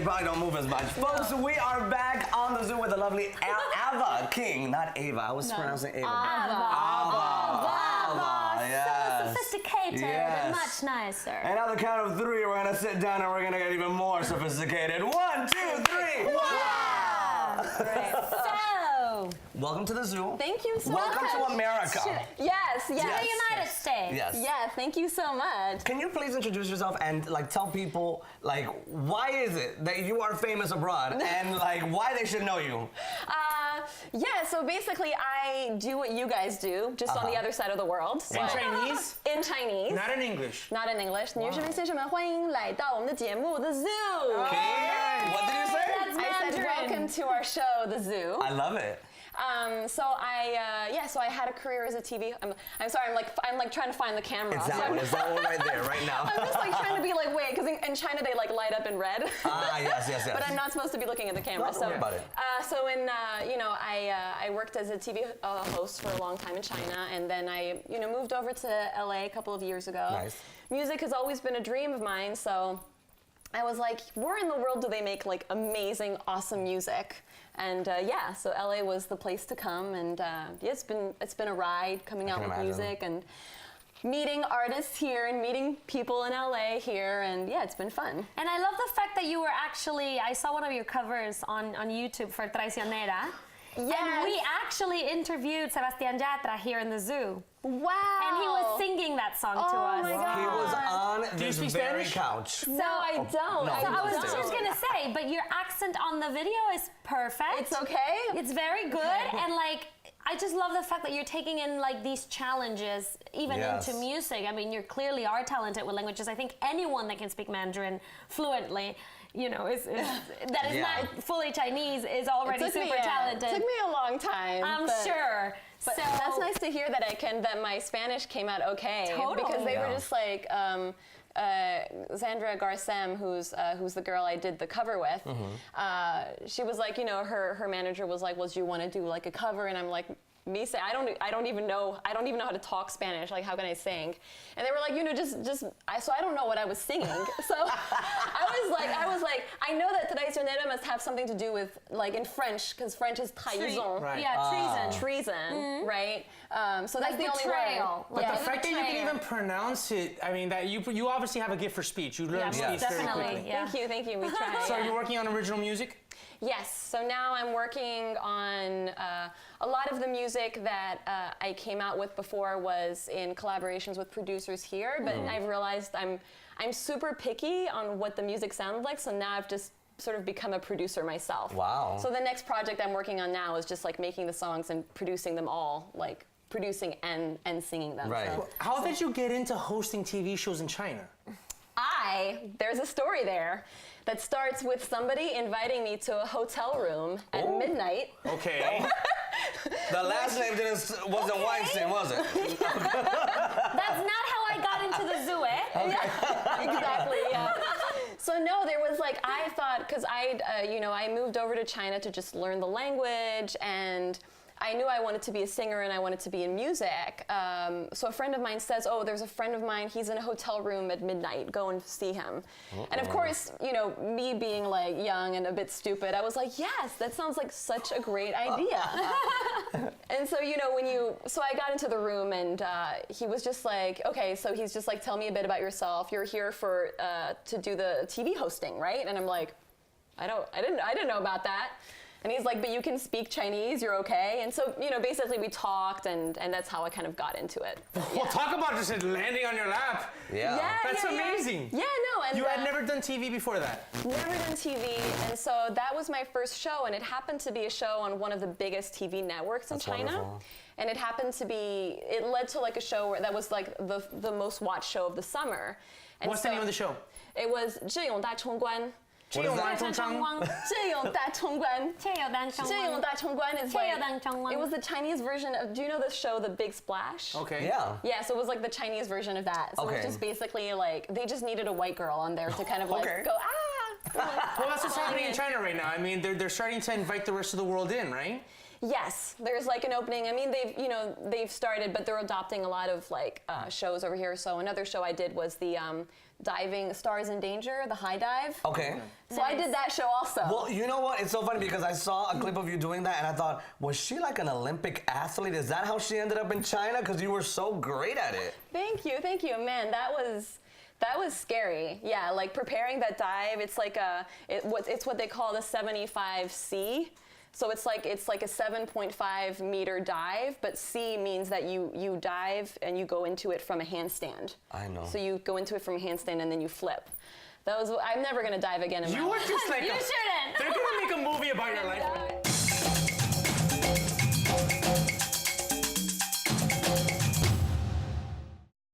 probably don't move as much. Folks, we are back on the Zoo with the lovely Ava King. Not Ava. I was pronouncing Ava. Ava. Yes. So sophisticated and Yes. much nicer. And on the count of 3, we're gonna sit down and we're gonna get even more sophisticated. 1, 2, 3. Wow. Great. So, Welcome to the Zoo. Thank you so much. Welcome to America. Yes, yes. to the United States. Yes. Yeah, thank you so much. Can you please introduce yourself and like tell people like why is it that you are famous abroad and like why they should know you? Yeah, so basically I do what you guys do, just on the other side of the world. So In Chinese? In Chinese. Not in English. Not in English. 女士们、先生们，欢迎来到我们的节目 The Zoo. Okay. What did you say? That's I said Mandarin. welcome to our show, The Zoo. I love it. So I had a career as a TV. I'm sorry, I'm like trying to find the camera. It's that one. It's that one right there, right now. I'm just like trying to be like, wait, because in China they like light up in red. Yes. But I'm not supposed to be looking at the camera. Don't worry about it. So in I worked as a TV host for a long time in China, and then I moved over to LA a couple of years ago. Nice. Music has always been a dream of mine, so I was like, where in the world do they make like amazing, awesome music? And so LA was the place to come, and it's been a ride coming out with music and meeting artists here and meeting people in LA here, and yeah, it's been fun. And I love the fact that you were actually, I saw one of your covers on YouTube for Traicionera. Yes. And we actually interviewed Sebastián Yatra here in the zoo. Wow. And he was singing that song to us. my God. He was on this speak very Spanish? couch. No, I don't. no. So I was Still. just gonna say, but your accent on the video is perfect. It's okay? It's very good, and like I just love the fact that you're taking in like these challenges even Yes. into music. I mean, you clearly are talented with languages. I think anyone that can speak Mandarin fluently, that is not fully Chinese is already super talented. It took me a long time. I'm sure. But so that's nice to hear that my Spanish came out okay. Totally. Because they were just like Sandra Garcem, who's the girl I did the cover with. She was like, her manager was like, well, do you want to do like a cover? And I'm like, I don't even know how to talk Spanish. Like, how can I sing? And they were like, so I don't know what I was singing. So I was like, I know that traicionera must have something to do with like in French, because French is trahison. Right. yeah, treason. Treason, right? So that's Like the only betrayal. word. But the fact that you can even pronounce it, I mean, that you obviously have a gift for speech. You learn speech very definitely. quickly. Yeah. Thank you. We try. So are you working on original music? Yes. So now I'm working on a lot of the music that I came out with before was in collaborations with producers here, but I've realized I'm super picky on what the music sounded like. So now I've just sort of become a producer myself. Wow. So the next project I'm working on now is just like making the songs and producing them all, like producing and singing them. Right. So How did you get into hosting TV shows in China? there's a story there that starts with somebody inviting me to a hotel room at midnight. Okay. The last name wasn't Weinstein, was it? That's not how I got into the zoo, eh? Yeah, exactly, yeah. So no, there was like, I thought, because I moved over to China to just learn the language, and I knew I wanted to be a singer and I wanted to be in music. So a friend of mine says, oh, there's a friend of mine, he's in a hotel room at midnight, go and see him. And of course, me being like young and a bit stupid, I was like, yes, that sounds like such a great idea. And so, so I got into the room, and he was just like, okay, so he's just like, tell me a bit about yourself. You're here to do the TV hosting, right? And I'm like, I didn't know about that. And he's like, but you can speak Chinese, you're okay. And so, basically we talked, and that's how I kind of got into it. Well, talk about just landing on your lap. Yeah. That's amazing. Yeah, no. And You had never done TV before that? Never done TV. And so that was my first show, and it happened to be a show on one of the biggest TV networks in China. Wonderful. And it happened to be, it led to like a show that was like the most watched show of the summer. And What's the name of the show? It was 智勇大冲关. 智勇大冲关. 智勇大冲关. 切有单冲智勇大冲关 is 切有 like, 单冲 it was the Chinese version of, do you know the show The Big Splash? Okay. Yeah. Yeah, so it was like the Chinese version of that. So it Okay. was just basically like, they just needed a white girl on there to kind of like Okay. go, ah! Well, that's what's happening in China right now. I mean, they're starting to invite the rest of the world in, right? Yes, there's like an opening. I mean, they've started, but they're adopting a lot of like shows over here. So another show I did was the diving Stars in Danger, the high dive. Okay. So I did that show also. Well, you know what? It's so funny because I saw a clip of you doing that and I thought, was she like an Olympic athlete? Is that how she ended up in China? Because you were so great at it. Thank you. Man, that was scary. Yeah, like preparing that dive, it's like it's what they call the 75C. So it's like a 7.5 meter dive, but C means that you dive and you go into it from a handstand. I know. So you go into it from a handstand and then you flip. I'm never gonna dive again in my life. You were just like You shouldn't. They're gonna make a movie about your life.